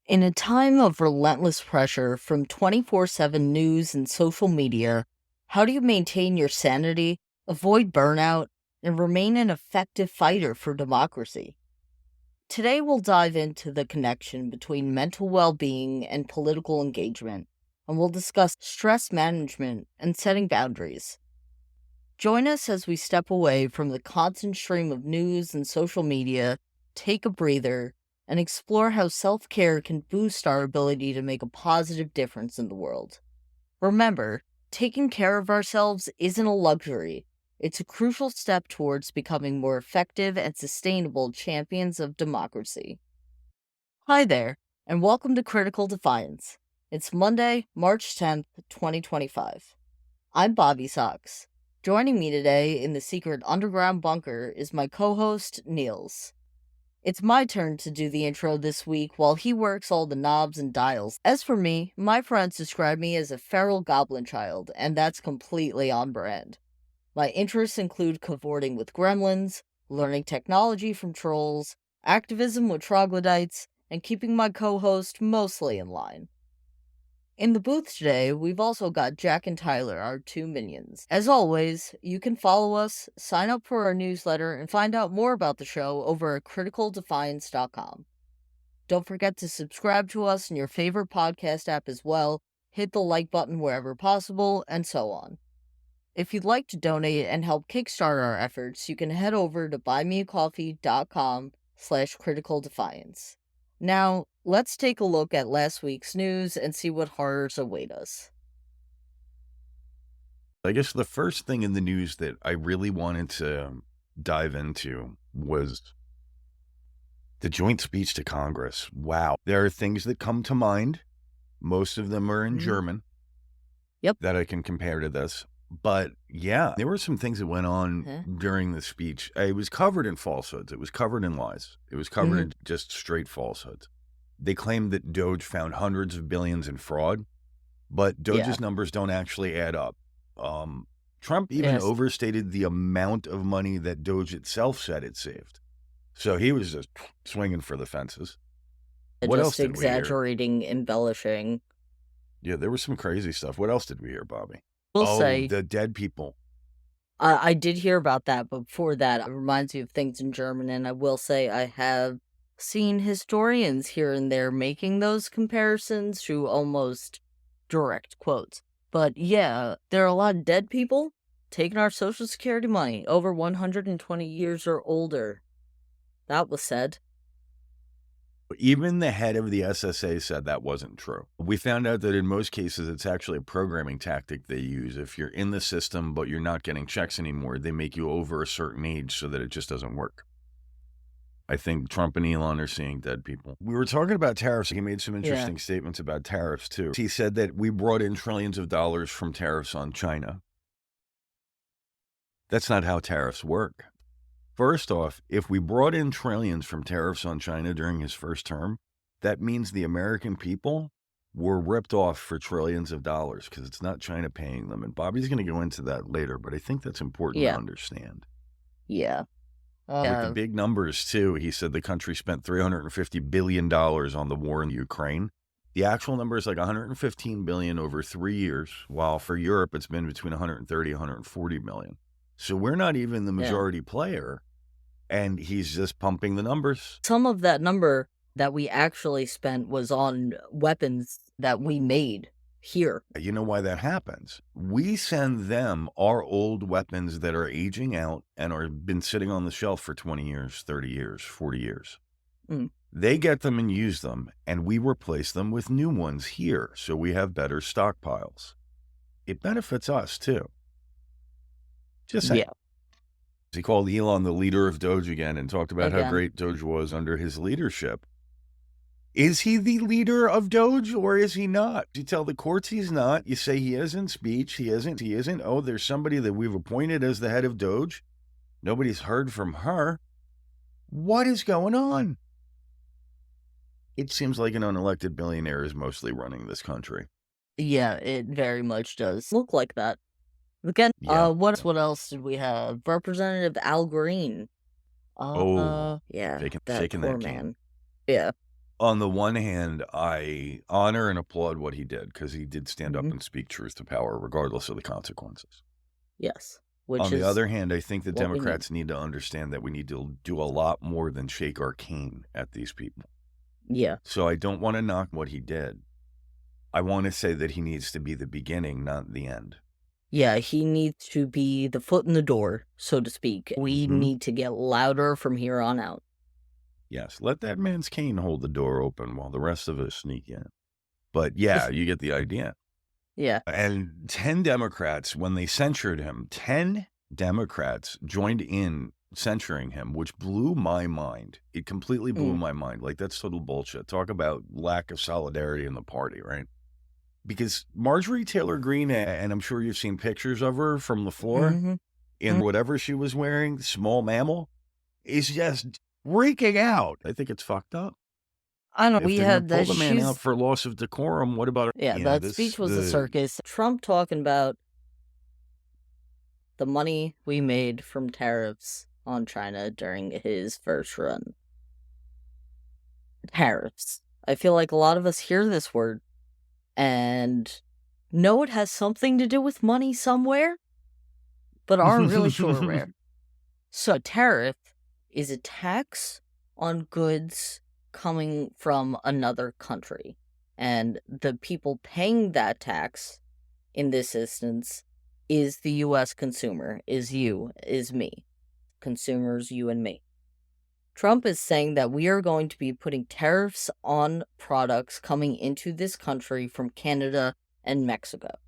In a time of relentless pressure from 24/7 news and social media, how do you maintain your sanity, avoid burnout, and remain an effective fighter for democracy? Today, we'll dive into the connection between mental well being and political engagement, and we'll discuss stress management and setting boundaries. Join us as we step away from the constant stream of news and social media, take a breather, and explore how self care can boost our ability to make a positive difference in the world. Remember, taking care of ourselves isn't a luxury, it's a crucial step towards becoming more effective and sustainable champions of democracy. Hi there, and welcome to Critical Defiance. It's Monday, March 10th, 2025. I'm Bobby Socks. Joining me today in the secret underground bunker is my co host, Niels. It's my turn to do the intro this week while he works all the knobs and dials. As for me, my friends describe me as a feral goblin child, and that's completely on brand. My interests include cavorting with gremlins, learning technology from trolls, activism with troglodytes, and keeping my co host mostly in line. In the booth today, we've also got Jack and Tyler, our two minions. As always, you can follow us, sign up for our newsletter, and find out more about the show over at criticaldefiance.com. Don't forget to subscribe to us in your favorite podcast app as well, hit the like button wherever possible, and so on. If you'd like to donate and help kickstart our efforts, you can head over to buymeacoffee.com/criticaldefiance. Now, let's take a look at last week's news and see what horrors await us. I guess the first thing in the news that I really wanted to dive into was the joint speech to Congress. Wow. There are things that come to mind. Most of them are in German. Yep. That I can compare to this. But yeah, there were some things that went on during the speech. It was covered in falsehoods. It was covered in lies. It was covered in just straight falsehoods. They claimed that Doge found hundreds of billions in fraud, but Doge's numbers don't actually add up. Trump even overstated the amount of money that Doge itself said it saved. So he was just swinging for the fences. What else did we hear? Exaggerating, embellishing. Yeah, there was some crazy stuff. What else did we hear, Bobby? Say the dead people. I did hear about that, but before that, it reminds me of things in German, and I will say I have seen historians here and there making those comparisons to almost direct quotes. But yeah, there are a lot of dead people taking our Social Security money over 120 years or older. That was said. Even the head of the SSA said that wasn't true. We found out that in most cases, it's actually a programming tactic they use. If you're in the system, but you're not getting checks anymore, they make you over a certain age so that it just doesn't work. I think Trump and Elon are seeing dead people. We were talking about tariffs. He made some interesting statements about tariffs, too. He said that we brought in trillions of dollars from tariffs on China. That's not how tariffs work. First off, if we brought in trillions from tariffs on China during his first term, that means the American people were ripped off for trillions of dollars because it's not China paying them. And Bobby's going to go into that later, but I think that's important to understand. Yeah. With the big numbers, too, he said the country spent $350 billion on the war in Ukraine. The actual number is like $115 billion over 3 years, while for Europe, it's been between $130 and $140 million. So we're not even the majority player. And he's just pumping the numbers. Some of that number that we actually spent was on weapons that we made here. You know why that happens? We send them our old weapons that are aging out and are been sitting on the shelf for 20 years, 30 years, 40 years. They get them and use them, and we replace them with new ones here, so we have better stockpiles. It benefits us, too. Just saying. He called Elon the leader of Doge again and talked about how great Doge was under his leadership. Is he the leader of Doge or is he not? You tell the courts he's not. You say he is in speech. He isn't. Oh, there's somebody that we've appointed as the head of Doge. Nobody's heard from her. What is going on? It seems like an unelected billionaire is mostly running this country. Yeah, it very much does look like that. Again, what else did we have? Representative Al Green. Shaking that that poor can. man. Yeah. On the one hand, I honor and applaud what he did because he did stand up Mhm. and speak truth to power, regardless of the consequences. Yes, which On the is other hand, I think the what we need. Democrats need to understand that we need to do a lot more than shake our cane at these people. Yeah. So I don't want to knock what he did. I want to say that he needs to be the beginning, not the end. Yeah, he needs to be the foot in the door, so to speak. We Mhm. need to get louder from here on out. Yes, let that man's cane hold the door open while the rest of us sneak in. But yeah, you get the idea. Yeah. And 10 Democrats, when they censured him, 10 Democrats joined in censuring him, which blew my mind. It completely blew Mm. my mind. Like, that's total bullshit. Talk about lack of solidarity in the party, right? Because Marjorie Taylor Greene, and I'm sure you've seen pictures of her from the floor Mhm. in whatever she was wearing, small mammal, is just freaking out. I think it's fucked up. I know If we they're going to had pull that the man out she's for loss of decorum, what about, yeah, that speech was a circus. Trump talking about the money we made from tariffs on China during his first run. Tariffs. I feel like a lot of us hear this word and know it has something to do with money somewhere, but aren't really sure where. So, a tariff is a tax on goods coming from another country. And the people paying that tax, in this instance, is the US consumer, is you, is me. Consumers, you and me. Trump is saying that we are going to be putting tariffs on products coming into this country from Canada and Mexico.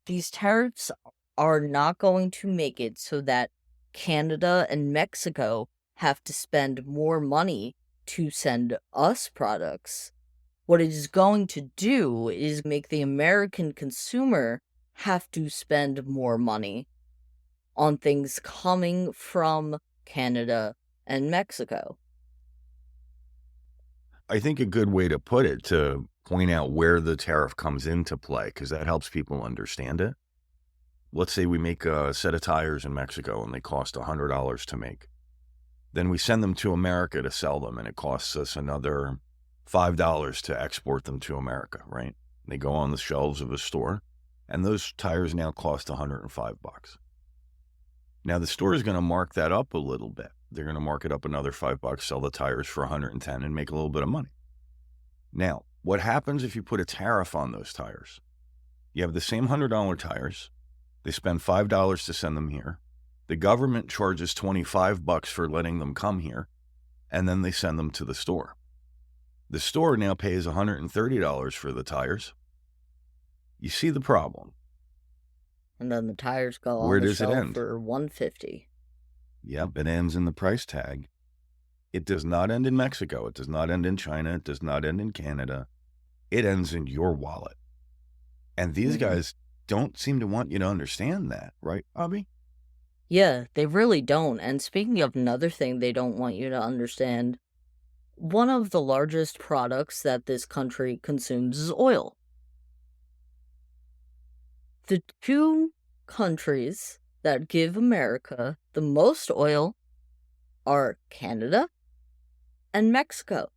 These tariffs are not going to make it so that Canada and Mexico have to spend more money to send us products. What it is going to do is make the American consumer have to spend more money on things coming from Canada and Mexico. I think a good way to put it, to point out where the tariff comes into play, because that helps people understand it. Let's say we make a set of tires in Mexico and they cost $100 to make. Then we send them to America to sell them, and it costs us another $5 to export them to America, right? They go on the shelves of a store, and those tires now cost $105. Now, the store is going to mark that up a little bit. They're going to mark it up another $5, sell the tires for 110 and make a little bit of money. Now, what happens if you put a tariff on those tires? You have the same $100 tires. They spend $5 to send them here. The government charges $25 for letting them come here, and then they send them to the store. The store now pays $130 for the tires. You see the problem. And then the tires go Where on the does it shelf end? for $150. Yep, it ends in the price tag. It does not end in Mexico. It does not end in China. It does not end in Canada. It ends in your wallet. And these guys don't seem to want you to understand that, right, Bobby? Yeah, they really don't. And speaking of another thing they don't want you to understand, one of the largest products that this country consumes is oil. The two countries that give America the most oil are Canada and Mexico.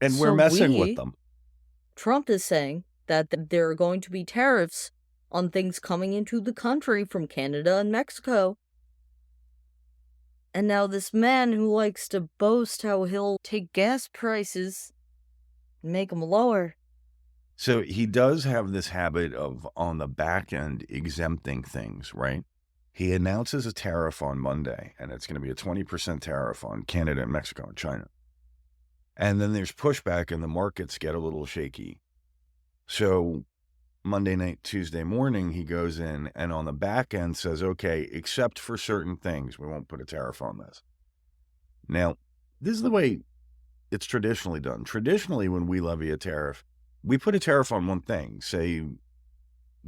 And we're So messing with them. Trump is saying that there are going to be tariffs on things coming into the country from Canada and Mexico. And now this man who likes to boast how he'll take gas prices and make them lower. So he does have this habit of, on the back end, exempting things, right? He announces a tariff on Monday, and it's going to be a 20% tariff on Canada and Mexico and China. And then there's pushback, and the markets get a little shaky. So Monday night, Tuesday morning, he goes in and on the back end says, okay, except for certain things, we won't put a tariff on this. Now, this is the way it's traditionally done. Traditionally, when we levy a tariff, we put a tariff on one thing, say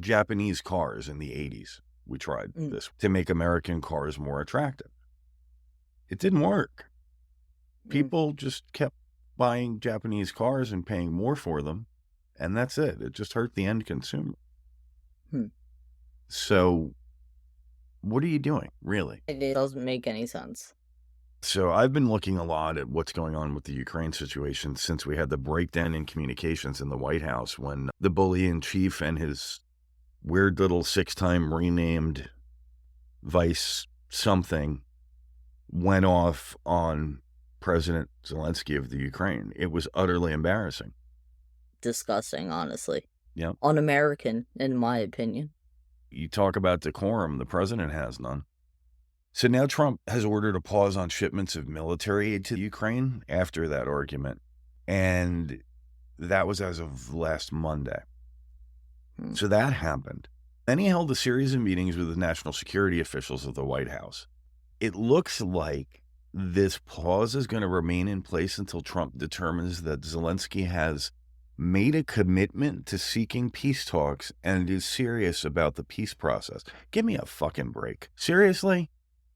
Japanese cars in the 80s. We tried this to make American cars more attractive. It didn't work. People just kept buying Japanese cars and paying more for them. And that's it. It just hurt the end consumer. So what are you doing, really? It doesn't make any sense. So I've been looking a lot at what's going on with the Ukraine situation since we had the breakdown in communications in the White House when the bully in chief and his weird little 6-time renamed vice something went off on President Zelensky of the Ukraine. It was utterly embarrassing. Disgusting, honestly. Yeah. Un-American, in my opinion. You talk about decorum, the president has none. So now Trump has ordered a pause on shipments of military aid to Ukraine after that argument. And that was as of last Monday. So that happened. Then he held a series of meetings with the national security officials of the White House. It looks like this pause is going to remain in place until Trump determines that Zelensky has made a commitment to seeking peace talks and is serious about the peace process. Give me a fucking break. Seriously?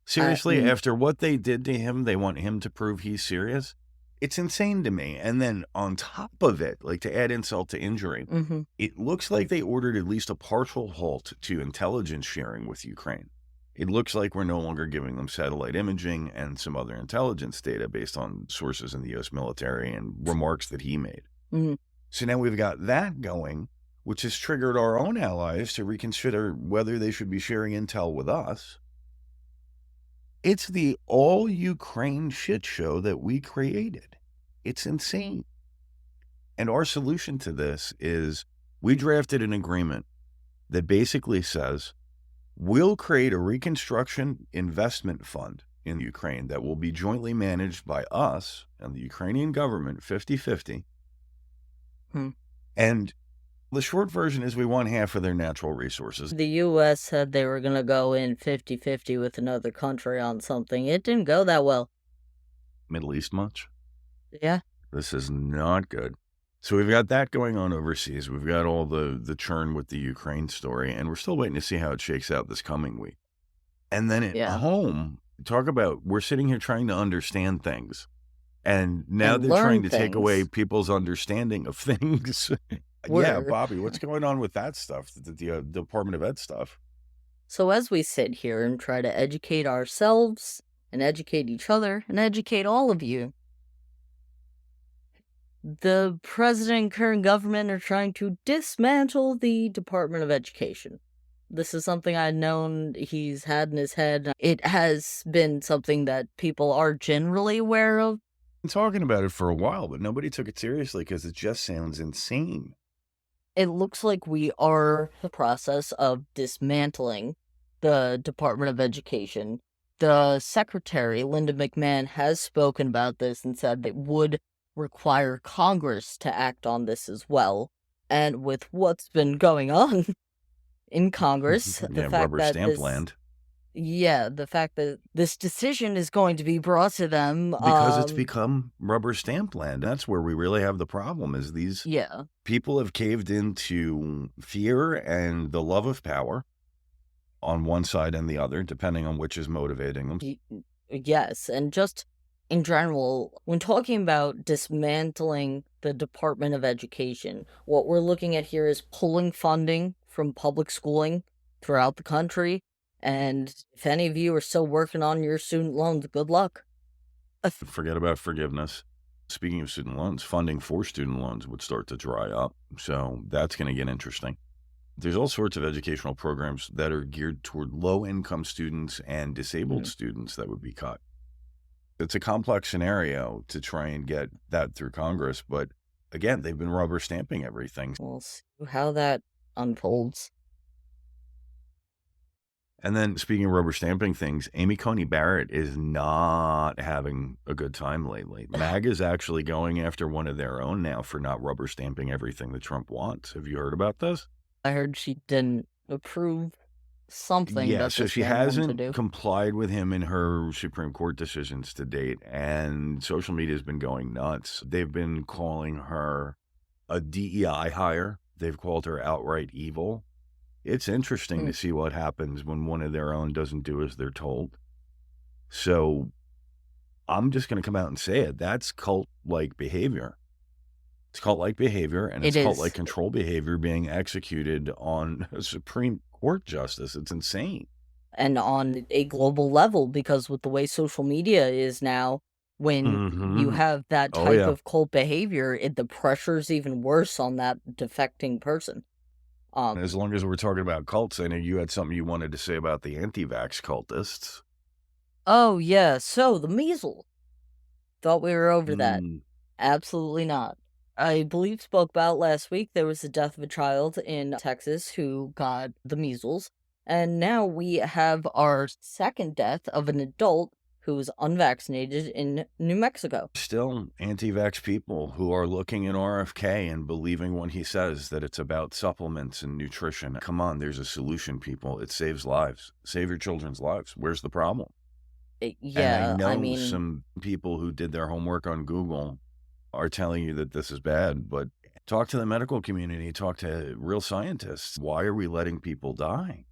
Seriously, after what they did to him, they want him to prove he's serious? It's insane to me. And then on top of it, like to add insult to injury, it looks like they ordered at least a partial halt to intelligence sharing with Ukraine. It looks like we're no longer giving them satellite imaging and some other intelligence data based on sources in the U.S. military and remarks that he made. So now we've got that going, which has triggered our own allies to reconsider whether they should be sharing intel with us. It's the all-Ukraine shit show that we created. It's insane. And our solution to this is we drafted an agreement that basically says we'll create a reconstruction investment fund in Ukraine that will be jointly managed by us and the Ukrainian government 50-50. And the short version is we want half of their natural resources. The U.S. said they were going to go in 50-50 with another country on something. It didn't go that well. Middle East much? Yeah. This is not good. So we've got that going on overseas. We've got all the churn with the Ukraine story, and we're still waiting to see how it shakes out this coming week. And then at home, talk about we're sitting here trying to understand things. And now they're trying to take away people's understanding of things. Yeah, Bobby, what's going on with that stuff, the Department of Ed stuff? So as we sit here and try to educate ourselves and educate each other and educate all of you, the president and current government are trying to dismantle the Department of Education. This is something I'd known he's had in his head. It has been something that people are generally aware of. Been talking about it for a while, but nobody took it seriously because it just sounds insane. It looks like we are in the process of dismantling the Department of Education. The secretary, Linda McMahon, has spoken about this and said it would require Congress to act on this as well. And with what's been going on in Congress, the fact rubber that stamp land. Yeah, the fact that this decision is going to be brought to them. Because it's become rubber stamp land. That's where we really have the problem is these people have caved into fear and the love of power on one side and the other, depending on which is motivating them. Yes, and just in general, when talking about dismantling the Department of Education, what we're looking at here is pulling funding from public schooling throughout the country. And if any of you are still working on your student loans, good luck. Forget about forgiveness. Speaking of student loans, funding for student loans would start to dry up. So that's going to get interesting. There's all sorts of educational programs that are geared toward low-income students and disabled students that would be cut. It's a complex scenario to try and get that through Congress. But again, they've been rubber stamping everything. We'll see how that unfolds. And then speaking of rubber stamping things, Amy Coney Barrett is not having a good time lately. MAG is actually going after one of their own now for not rubber stamping everything that Trump wants. Have you heard about this? I heard she didn't approve something. Yeah, so she hasn't complied with him in her Supreme Court decisions to date, and social media has been going nuts. They've been calling her a DEI hire. They've called her outright evil. It's interesting to see what happens when one of their own doesn't do as they're told. So I'm just going to come out and say it. That's cult-like behavior. It's cult-like behavior, and it's cult-like control behavior being executed on a Supreme Court justice. It's insane. and on a global level, because with the way social media is now, when you have that Oh, type yeah. of cult behavior, the pressure's even worse on that defecting person. As long as we're talking about cults, I know you had something you wanted to say about the anti-vax cultists. Oh, yeah, so the measles. Thought we were over that. Mm, Absolutely not. I believe spoke about last week there was the death of a child in Texas who got the measles, and now we have our second death of an adult who was unvaccinated in New Mexico. Still, anti-vax people who are looking at RFK and believing when he says that it's about supplements and nutrition. Come on, there's a solution, people. It saves lives. Save your children's lives. Where's the problem? And I Yeah, I know mean, some people who did their homework on Google are telling you that this is bad, but talk to the medical community, talk to real scientists. Why are we letting people die?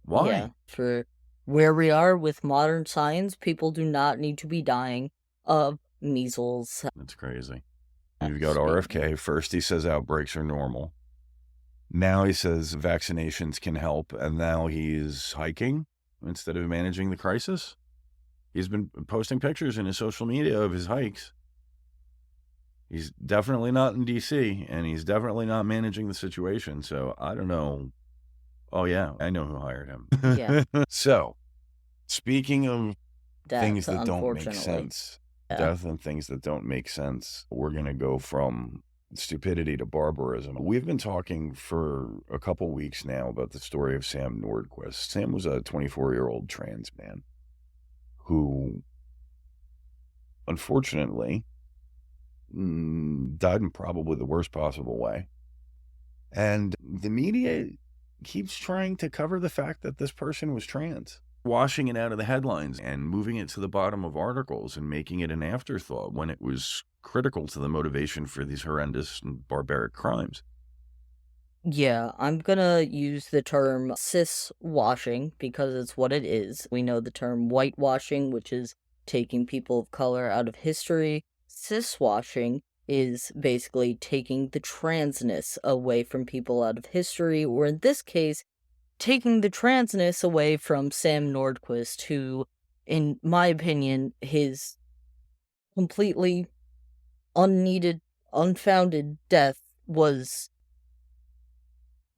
yeah, Why? for where we are with modern science, people do not need to be dying of measles. That's crazy. You've got Speaking. RFK. First, he says outbreaks are normal. Now he says vaccinations can help, and now he's hiking instead of managing the crisis. He's been posting pictures in his social media of his hikes. He's definitely not in DC, and he's definitely not managing the situation. So I don't know. Oh, yeah, I know who hired him. Yeah, So, speaking of things death, that don't make unfortunately. sense, Yeah. death and things that don't make sense, we're going to go from stupidity to barbarism. We've been talking for a couple weeks now about the story of Sam Nordquist. Sam was a 24-year-old trans man who, unfortunately, died in probably the worst possible way. And the media keeps trying to cover the fact that this person was trans, washing it out of the headlines and moving it to the bottom of articles and making it an afterthought when it was critical to the motivation for these horrendous and barbaric crimes. Yeah, I'm gonna use the term cis washing because it's what it is. We know the term whitewashing, which is taking people of color out of history. Cis washing is basically taking the transness away from people out of history, or in this case, taking the transness away from Sam Nordquist, who, in my opinion, his completely unneeded, unfounded death was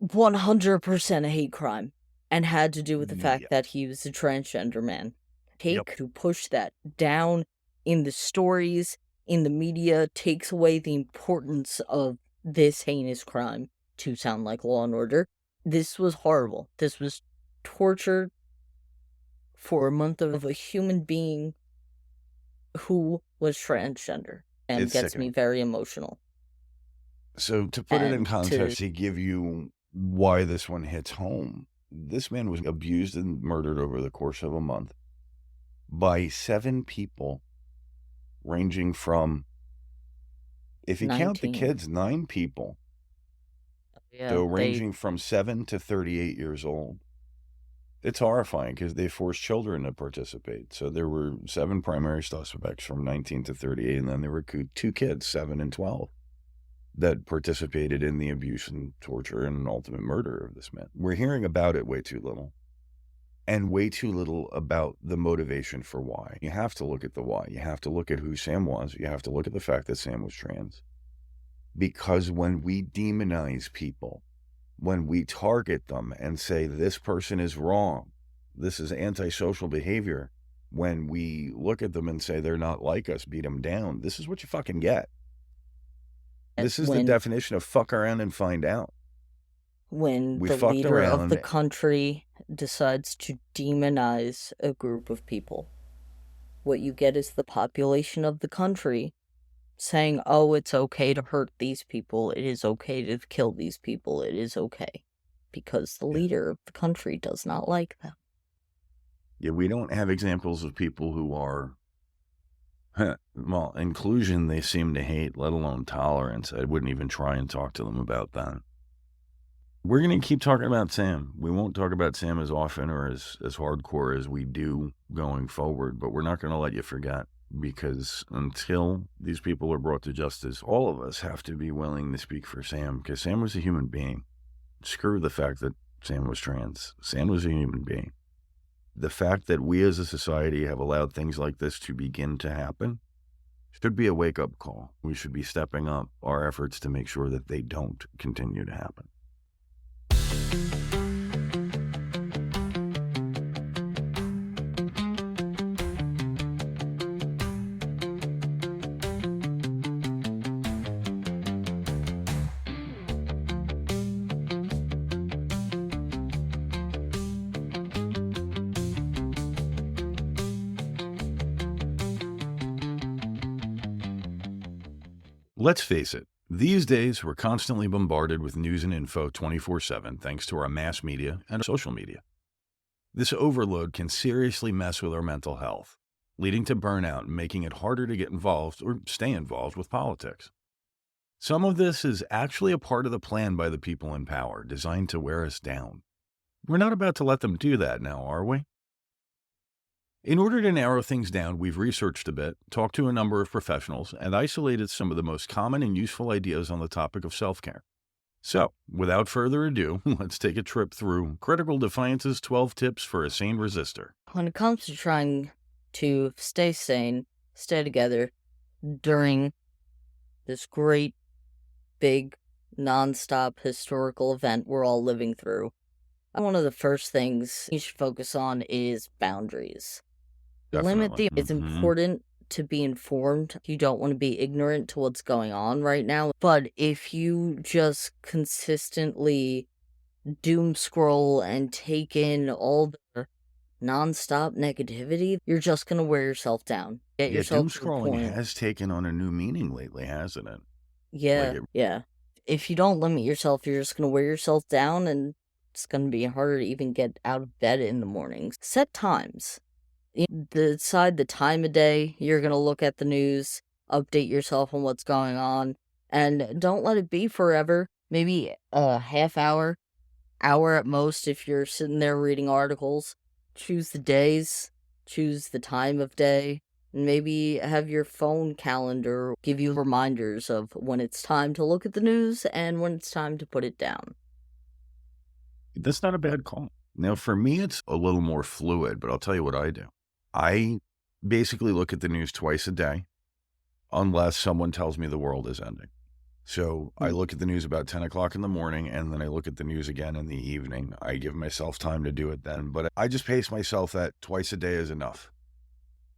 100% a hate crime and had to do with the fact Yeah. that he was a transgender man. Yep. Take to push that down in the stories, in the media, takes away the importance of this heinous crime to sound like Law and Order. This was horrible. This was torture for a month of a human being who was transgender and It's gets me sickening. very emotional. So to put it in And to context, to give you why this one hits home, this man was abused and murdered over the course of a month by 7 people, ranging from, if you count the 19. kids, 9 people. Yeah, So they ranging from 7 to 38 years old. It's horrifying because they forced children to participate. So there were 7 primary suspects from 19 to 38, and then there were 2 kids, 7 and 12, that participated in the abuse and torture and ultimate murder of this man. We're hearing about it way too little, and way too little about the motivation for why. You have to look at the why. You have to look at who Sam was. You have to look at the fact that Sam was trans. Because when we demonize people, when we target them and say this person is wrong, this is antisocial behavior, when we look at them and say they're not like us, beat them down, this is what you fucking get. This is the when definition of fuck around and find out. when We the fucked leader of the around. country decides to demonize a group of people, what you get is the population of the country saying, oh, it's okay to hurt these people, it is okay to kill these people, it is okay, because the Yeah. leader of the country does not like them. Yeah, we don't have examples of people who are, well, inclusion they seem to hate, let alone tolerance. I wouldn't even try and talk to them about that. We're going to keep talking about Sam. We won't talk about Sam as often or as hardcore as we do going forward, but we're not going to let you forget, because until these people are brought to justice, all of us have to be willing to speak for Sam, because Sam was a human being. Screw the fact that Sam was trans. Sam was a human being. The fact that we as a society have allowed things like this to begin to happen should be a wake-up call. We should be stepping up our efforts to make sure that they don't continue to happen. Let's face it, these days we're constantly bombarded with news and info 24/7 thanks to our mass media and social media. This overload can seriously mess with our mental health, leading to burnout and making it harder to get involved or stay involved with politics. Some of this is actually a part of the plan by the people in power, designed to wear us down. We're not about to let them do that now, are we? In order to narrow things down, we've researched a bit, talked to a number of professionals, and isolated some of the most common and useful ideas on the topic of self-care. So, without further ado, let's take a trip through Critical Defiance's 12 Tips for a Sane Resistor. When it comes to trying to stay sane, stay together during this great, big, non-stop historical event we're all living through, one of the first things you should focus on is boundaries. Definitely. It's important to be informed. You don't want to be ignorant to what's going on right now. But if you just consistently doom scroll and take in all the nonstop negativity, you're just going to wear yourself down. Get yourself doom to the scrolling point. has taken on a new meaning lately, hasn't it? Yeah. If you don't limit yourself, you're just going to wear yourself down, and it's going to be harder to even get out of bed in the mornings. Set times. Decide the time of day you're going to look at the news, update yourself on what's going on, and don't let it be forever. Maybe a half hour at most if you're sitting there reading articles. Choose the days, choose the time of day, and maybe have your phone calendar give you reminders of when it's time to look at the news and when it's time to put it down. That's not a bad call. Now, for me, it's a little more fluid, but I'll tell you what I do. I basically look at the news twice a day, unless someone tells me the world is ending. So I look at the news about 10 o'clock in the morning, and then I look at the news again in the evening. I give myself time to do it then, but I just pace myself that twice a day is enough.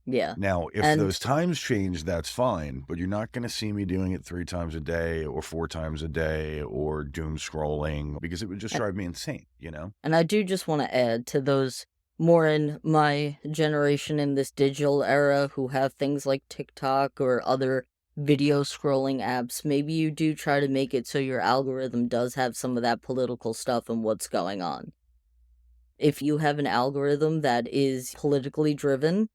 Yeah. Now, if those times change, that's fine, but you're not going to see me doing it 3 times a day or 4 times a day or doom scrolling, because it would just drive me insane, you know? And I do just want to add to those more in my generation in this digital era who have things like TikTok or other video scrolling apps, maybe you do try to make it so your algorithm does have some of that political stuff and what's going on. If you have an algorithm that is politically driven,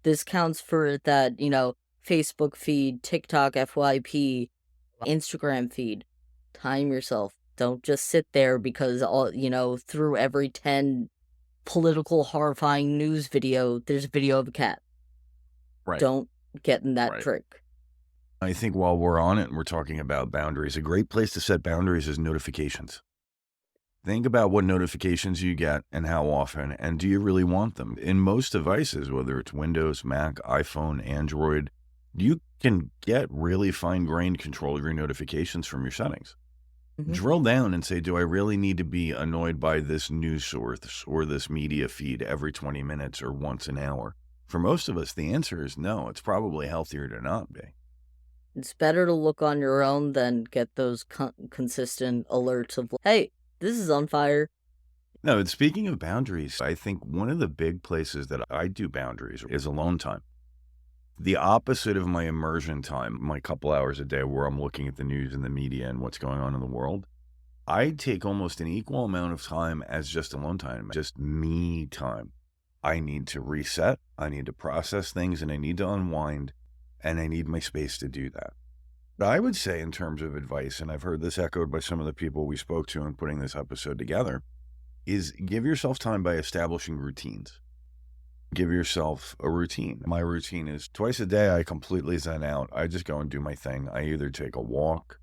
this counts for that, Facebook feed, TikTok FYP, Instagram feed. Time yourself. Don't just sit there because, through every 10 political horrifying news video, there's a video of a cat. Right. Don't get in that trick. I think while we're on it and we're talking about boundaries, a great place to set boundaries is notifications. Think about what notifications you get and how often, and do you really want them? In most devices, whether it's Windows, Mac, iPhone, Android, you can get really fine-grained control of your notifications from your settings. Drill down and say, do I really need to be annoyed by this news source or this media feed every 20 minutes or once an hour? For most of us, the answer is no. It's probably healthier to not be. It's better to look on your own than get those consistent alerts of, hey, this is on fire. No, and speaking of boundaries, I think one of the big places that I do boundaries is alone time. The opposite of my immersion time, my couple hours a day where I'm looking at the news and the media and what's going on in the world, I take almost an equal amount of time as just alone time, just me time. I need to reset, I need to process things, and I need to unwind, and I need my space to do that. But I would say in terms of advice, and I've heard this echoed by some of the people we spoke to in putting this episode together, is give yourself time by establishing routines. Give yourself a routine. My routine is twice a day, I completely zen out. I just go and do my thing. I either take a walk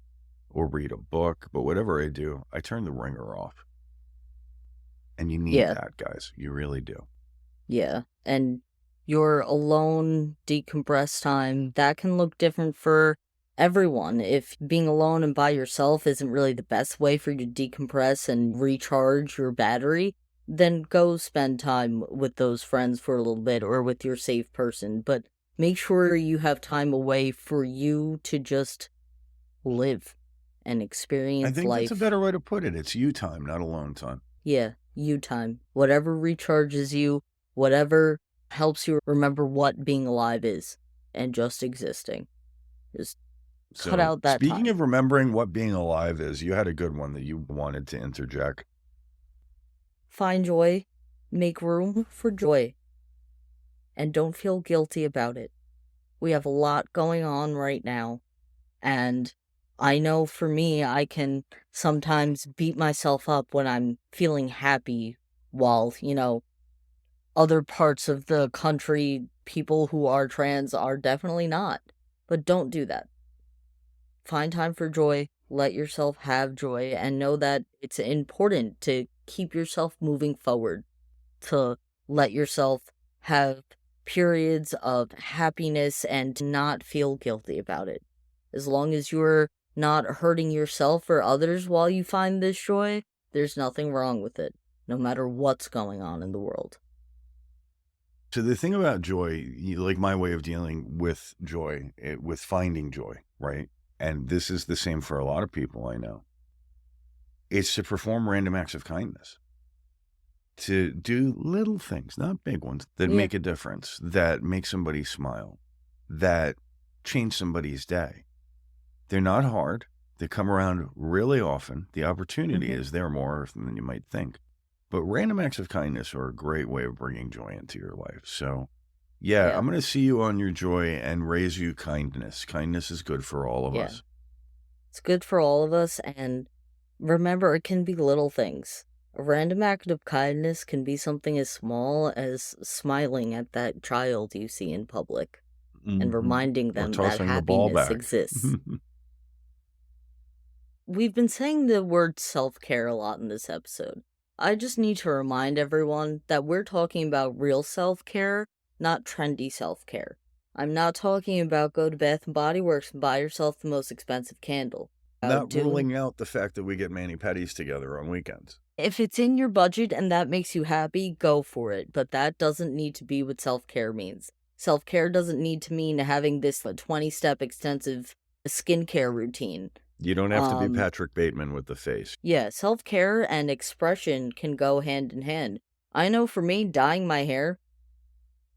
or read a book, but whatever I do, I turn the ringer off. And you need Yeah. that, guys. You really do. Yeah. And your alone decompress time, that can look different for everyone. If being alone and by yourself isn't really the best way for you to decompress and recharge your battery, then go spend time with those friends for a little bit or with your safe person. But make sure you have time away for you to just live and I experience think that's a life. better way to put it. It's you time, not alone time. Yeah, you time. Whatever recharges you, whatever helps you remember what being alive is and just existing. Just cut So, out that speaking time. of remembering what being alive is, you had a good one that you wanted to interject. Find joy, make room for joy, and don't feel guilty about it. We have a lot going on right now, and I know for me, I can sometimes beat myself up when I'm feeling happy while, other parts of the country, people who are trans are definitely not. But don't do that. Find time for joy, let yourself have joy, and know that it's important to keep yourself moving forward, to let yourself have periods of happiness and to not feel guilty about it. As long as you're not hurting yourself or others while you find this joy, there's nothing wrong with it, no matter what's going on in the world. So the thing about joy, like my way of dealing with joy, with finding joy, right? And this is the same for a lot of people I know. It's to perform random acts of kindness, to do little things, not big ones, that Yeah. make a difference, that make somebody smile, that change somebody's day. They're not hard. They come around really often. The opportunity is there more often than you might think. But random acts of kindness are a great way of bringing joy into your life. So, yeah, I'm going to see you on your joy and raise you kindness. Kindness is good for all of us. It's good for all of us, and remember, it can be little things. A random act of kindness can be something as small as smiling at that child you see in public and reminding Or them that tossing the ball happiness back. exists. We've been saying the word self-care a lot in this episode. I just need to remind everyone that we're talking about real self-care, not trendy self-care. I'm not talking about go to Bath and Body Works and buy yourself the most expensive candle. Not ruling out the fact that we get mani-pedis together on weekends. If it's in your budget and that makes you happy, go for it. But that doesn't need to be what self-care means. Self-care doesn't need to mean having this 20-step extensive skincare routine. You don't have to be Patrick Bateman with the face. Yeah, self-care and expression can go hand in hand. I know for me, dyeing my hair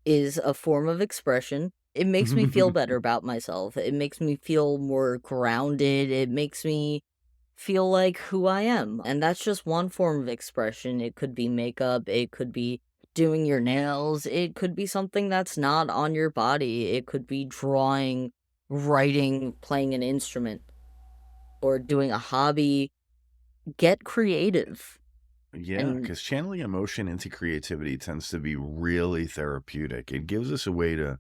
is a form of expression. It makes me feel better about myself. It makes me feel more grounded. It makes me feel like who I am. And that's just one form of expression. It could be makeup. It could be doing your nails. It could be something that's not on your body. It could be drawing, writing, playing an instrument, or doing a hobby. Get creative. Yeah, because channeling emotion into creativity tends to be really therapeutic. It gives us a way to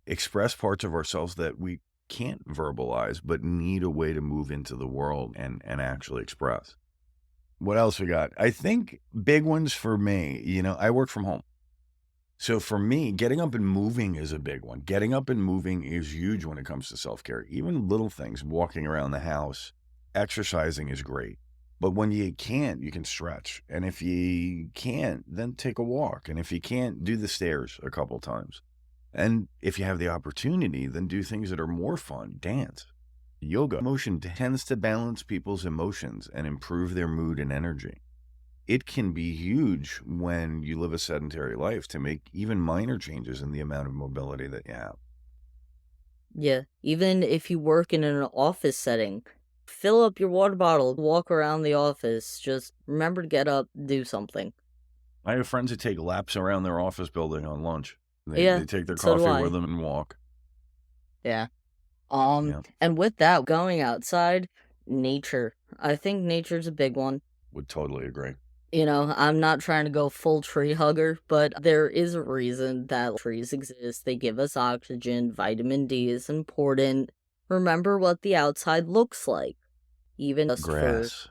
express parts of ourselves that we can't verbalize, but need a way to move into the world and actually express. What else we got? I think big ones for me, I work from home. So for me, getting up and moving is a big one. Getting up and moving is huge when it comes to self-care. Even little things, walking around the house, exercising is great. But when you can't, you can stretch. And if you can't, then take a walk. And if you can't, do the stairs a couple times. And if you have the opportunity, then do things that are more fun. Dance. Yoga. Motion tends to balance people's emotions and improve their mood and energy. It can be huge when you live a sedentary life to make even minor changes in the amount of mobility that you have. Yeah, even if you work in an office setting, fill up your water bottle, walk around the office, just remember to get up, do something. I have friends that take laps around their office building on lunch. Yeah, They take their so do coffee I. with them and walk. Yeah. Yeah. And with that, going outside, nature. I think nature's a big one. Would totally agree. I'm not trying to go full tree hugger, but there is a reason that trees exist. They give us oxygen, vitamin D is important. Remember what the outside looks like. Even just Grass.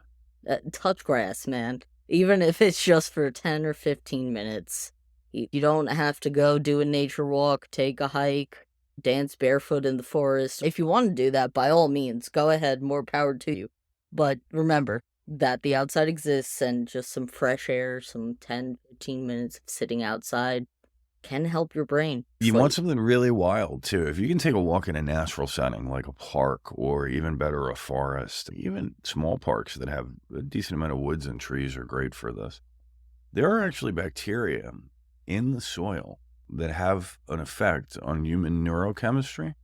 touch grass, man. Even if it's just for 10 or 15 minutes. You don't have to go do a nature walk, take a hike, dance barefoot in the forest. If you want to do that, by all means, go ahead, more power to you. But remember that the outside exists, and just some fresh air, some 10, 15 minutes of sitting outside can help your brain You want sleep. something really wild, too. If you can take a walk in a natural setting like a park or even better, a forest, even small parks that have a decent amount of woods and trees are great for this. There are actually bacteria in the soil that have an effect on human neurochemistry.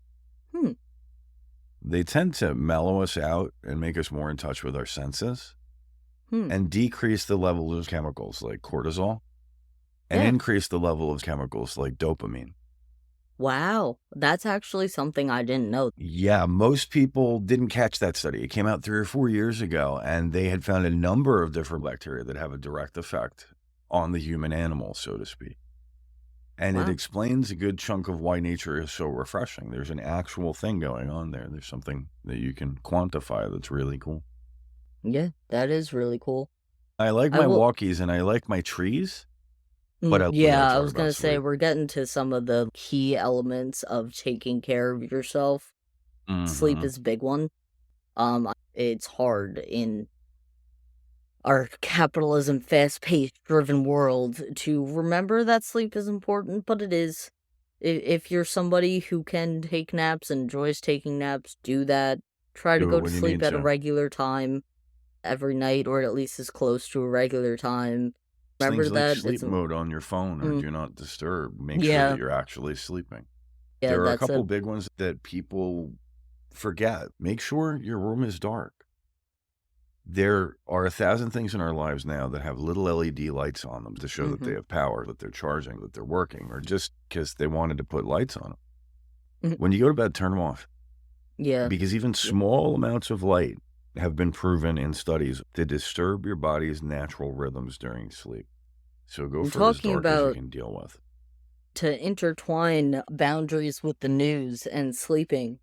They tend to mellow us out and make us more in touch with our senses and decrease the level of chemicals like cortisol and increase the level of chemicals like dopamine. Wow, that's actually something I didn't know. Yeah, most people didn't catch that study. It came out 3 or 4 years ago, and they had found a number of different bacteria that have a direct effect on the human animal, so to speak. And it explains a good chunk of why nature is so refreshing. There's an actual thing going on there. There's something that you can quantify that's really cool. Yeah, that is really cool. I like my walkies and I like my trees, but I I was gonna say, we're getting to some of the key elements of taking care of yourself. Sleep is a big one. It's hard in our capitalism, fast-paced, driven world to remember that sleep is important, but it is. If you're somebody who can take naps and enjoys taking naps, do that. Try to Do it go to when you sleep need at a to. regular time every night, or at least as close to a regular time. Remember Things like that sleep mode on your phone or do not disturb. Make sure that you're actually sleeping. Yeah, There are a that's couple big ones that people forget. Make sure your room is dark. There are 1,000 things in our lives now that have little LED lights on them to show that they have power, that they're charging, that they're working, or just because they wanted to put lights on them. When you go to bed, turn them off. Yeah. Because even small amounts of light have been proven in studies to disturb your body's natural rhythms during sleep. So go for as dark as you can deal with. To intertwine boundaries with the news and sleeping,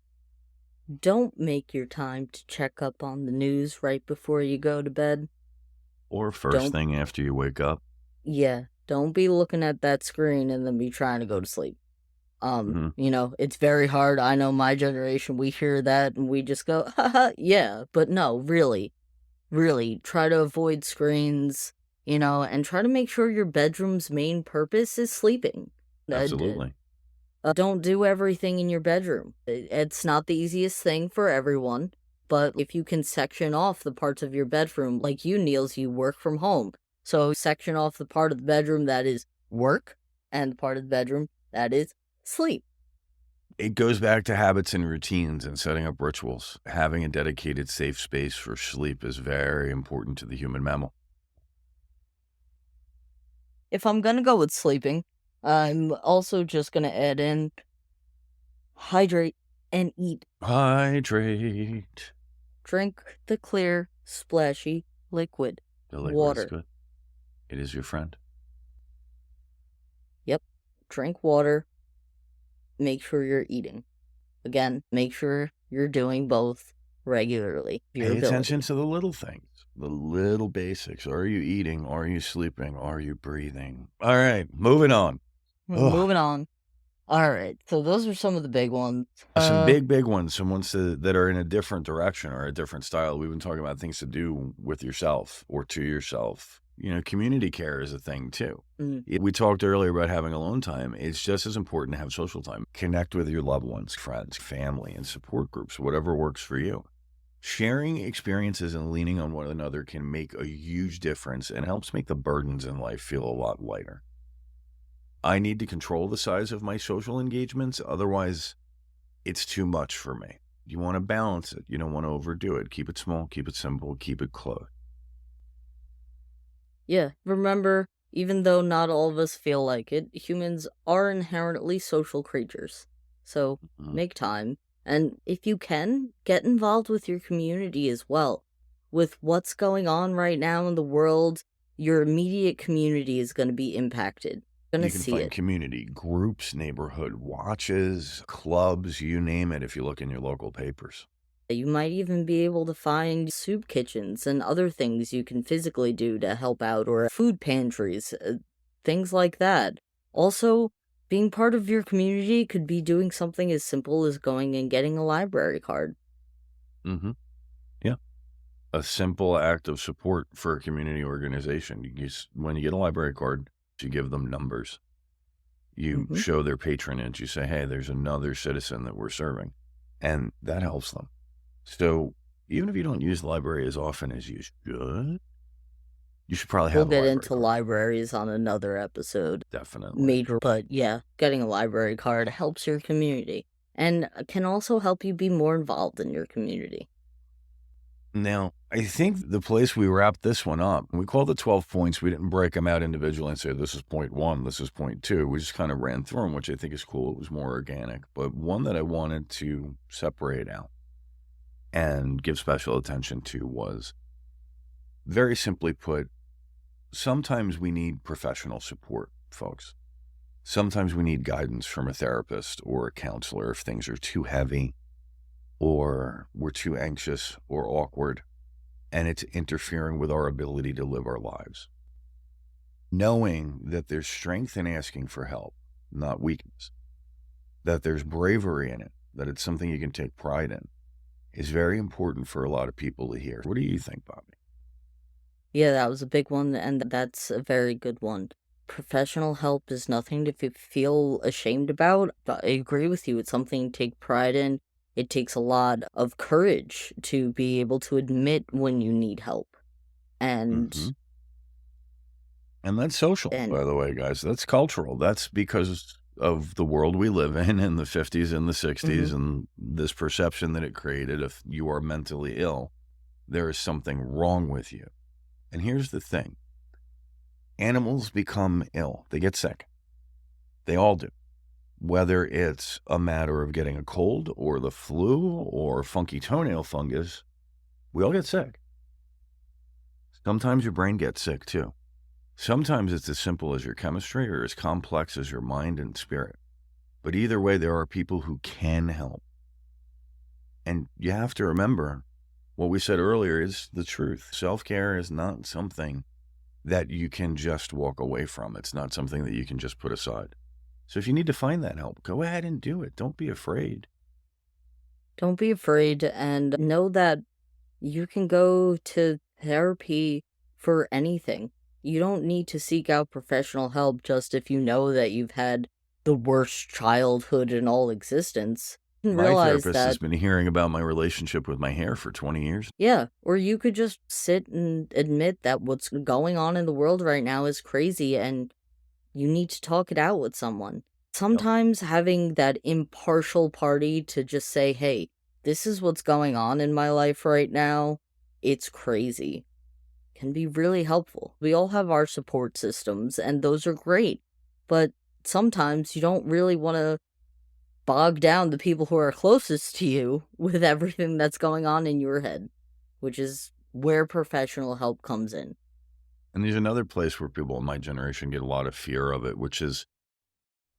don't make your time to check up on the news right before you go to bed. Or first thing after you wake up. Yeah, don't be looking at that screen and then be trying to go to sleep. It's very hard. I know my generation, we hear that and we just go, haha, yeah. But no, really, try to avoid screens, and try to make sure your bedroom's main purpose is sleeping. Absolutely. Don't do everything in your bedroom. It's not the easiest thing for everyone, but if you can section off the parts of your bedroom, like you, Niels, you work from home. So section off the part of the bedroom that is work and the part of the bedroom that is sleep. It goes back to habits and routines and setting up rituals. Having a dedicated safe space for sleep is very important to the human mammal. If I'm going to go with sleeping, I'm also just going to add in hydrate and eat. Hydrate. Drink the clear, splashy liquid. The liquid water. Is good. It is your friend. Yep. Drink water. Make sure you're eating. Again, make sure you're doing both regularly. Pay attention to the little things, the little basics. Are you eating? Are you sleeping? Are you breathing? All right, moving on. Moving on. All right, so those are some of the big ones. Some big ones, some ones that are in a different direction or a different style. We've been talking about things to do with yourself or to yourself. Community care is a thing too. We talked earlier about having alone time. It's just as important to have social time. Connect with your loved ones, friends, family, and support groups, whatever works for you. Sharing experiences and leaning on one another can make a huge difference and helps make the burdens in life feel a lot lighter. I need to control the size of my social engagements. Otherwise, it's too much for me. You want to balance it. You don't want to overdo it. Keep it small, keep it simple, keep it close. Yeah, remember, even though not all of us feel like it, humans are inherently social creatures. So make time. And if you can, get involved with your community as well. With what's going on right now in the world, your immediate community is going to be impacted. You can find community groups, neighborhood watches, clubs, you name it, if you look in your local papers. You might even be able to find soup kitchens and other things you can physically do to help out, or food pantries, things like that. Also, being part of your community could be doing something as simple as going and getting a library card. Mm-hmm. Yeah. A simple act of support for a community organization. When you get a library card, you give them numbers. You Mhm. show their patronage. You say, hey, there's another citizen that we're serving. And that helps them. So even if you don't use the library as often as you should probably We'll have a get library into card. libraries on another episode. Definitely. Major, but yeah, getting a library card helps your community and can also help you be more involved in your community. Now, I think the place we wrapped this one up, we called it 12 points. We didn't break them out individually and say, this is point one, this is point two. We just kind of ran through them, which I think is cool. It was more organic. But one that I wanted to separate out and give special attention to was, very simply put, sometimes we need professional support, folks. Sometimes we need guidance from a therapist or a counselor if things are too heavy or we're too anxious or awkward, and it's interfering with our ability to live our lives. Knowing that there's strength in asking for help, not weakness, that there's bravery in it, that it's something you can take pride in, is very important for a lot of people to hear. What do you think, Bobby? Yeah, that was a big one, and that's a very good one. Professional help is nothing to feel ashamed about. But I agree with you. It's something to take pride in. It takes a lot of courage to be able to admit when you need help. And Mm-hmm. And that's social, and by the way, guys. That's cultural. That's because of the world we live in the 50s and the 60s, mhm. and this perception that it created. If you are mentally ill, there is something wrong with you. And here's the thing. Animals become ill. They get sick. They all do. Whether it's a matter of getting a cold or the flu or funky toenail fungus, we all get sick. Sometimes your brain gets sick too. Sometimes it's as simple as your chemistry or as complex as your mind and spirit. But either way, there are people who can help. And you have to remember what we said earlier is the truth. Self-care is not something that you can just walk away from. It's not something that you can just put aside. So if you need to find that help, go ahead and do it. Don't be afraid. Don't be afraid, and know that you can go to therapy for anything. You don't need to seek out professional help just if you know that you've had the worst childhood in all existence. You can My realize therapist has that, been hearing about my relationship with my hair for 20 years. yeah, or you could just sit and admit that what's going on in the world right now is crazy and you need to talk it out with someone. Yep. Sometimes having that impartial party to just say, hey, this is what's going on in my life right now, it's crazy, can be really helpful. We all have our support systems, and those are great. But sometimes you don't really want to bog down the people who are closest to you with everything that's going on in your head, which is where professional help comes in. And there's another place where people in my generation get a lot of fear of it, which is,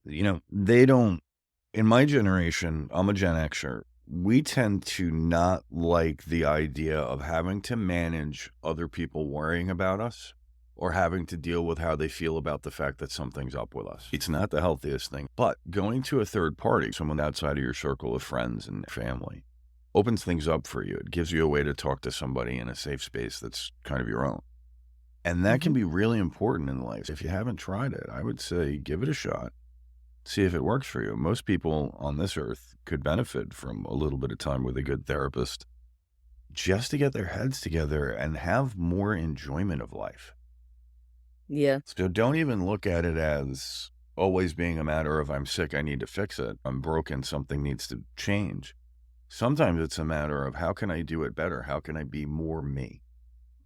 they don't, in my generation, I'm a Gen Xer. We tend to not like the idea of having to manage other people worrying about us or having to deal with how they feel about the fact that something's up with us. It's not the healthiest thing, but going to a third party, someone outside of your circle of friends and family, opens things up for you. It gives you a way to talk to somebody in a safe space that's kind of your own. And that can Mhm. be really important in life. If you haven't tried it, I would say give it a shot. See if it works for you. Most people on this earth could benefit from a little bit of time with a good therapist just to get their heads together and have more enjoyment of life. Yeah. So don't even look at it as always being a matter of I'm sick, I need to fix it. I'm broken, something needs to change. Sometimes it's a matter of how can I do it better? How can I be more me?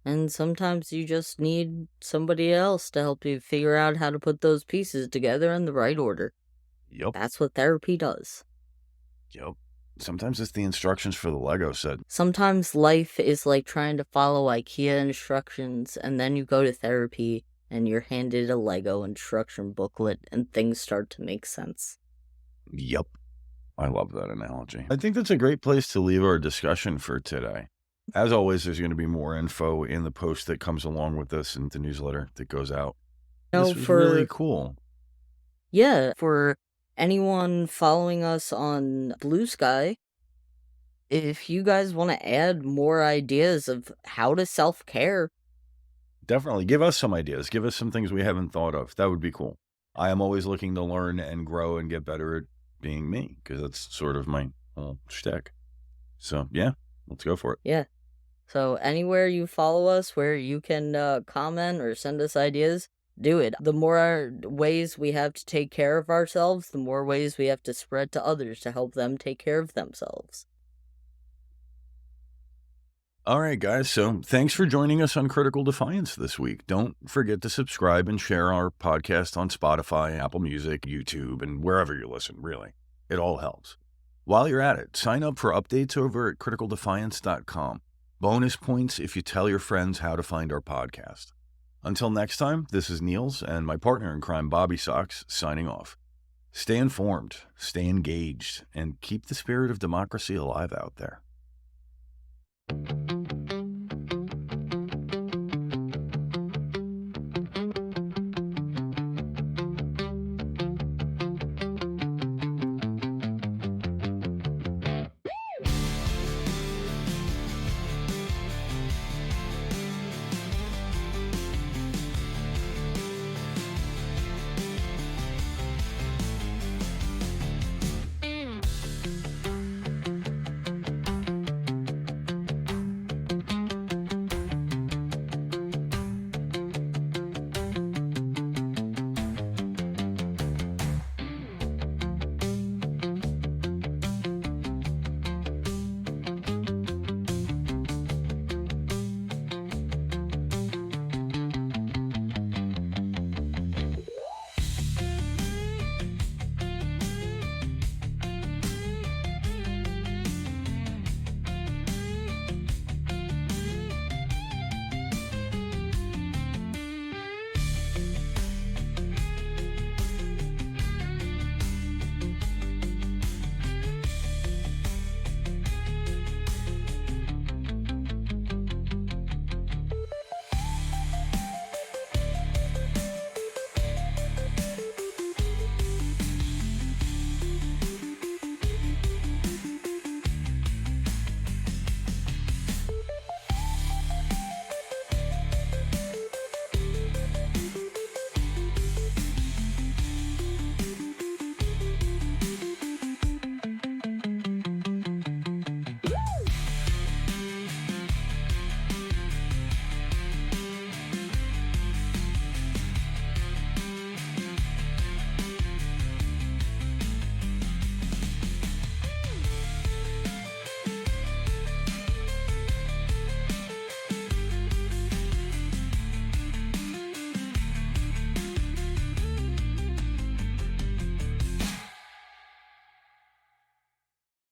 And sometimes you just need somebody else to help you figure out how to put those pieces together in the right order. Yep. That's what therapy does. Yep. Sometimes it's the instructions for the Lego set. Sometimes life is like trying to follow IKEA instructions, and then you go to therapy and you're handed a Lego instruction booklet, and things start to make sense. Yep. I love that analogy. I think that's a great place to leave our discussion for today. As always, there's going to be more info in the post that comes along with this and the newsletter that goes out. This was really cool. Yeah, for anyone following us on Blue Sky, if you guys want to add more ideas of how to self-care, definitely give us some ideas. Give us some things we haven't thought of. That would be cool. I am always looking to learn and grow and get better at being me, because that's sort of my shtick. So, yeah, let's go for it. Yeah. So anywhere you follow us where you can comment or send us ideas, do it. The more ways we have to take care of ourselves, the more ways we have to spread to others to help them take care of themselves. All right, guys. So thanks for joining us on Critical Defiance this week. Don't forget to subscribe and share our podcast on Spotify, Apple Music, YouTube, and wherever you listen, really. It all helps. While you're at it, sign up for updates over at criticaldefiance.com. Bonus points if you tell your friends how to find our podcast. Until next time, this is Niels and my partner in crime, Bobby Sox, signing off. Stay informed, stay engaged, and keep the spirit of democracy alive out there.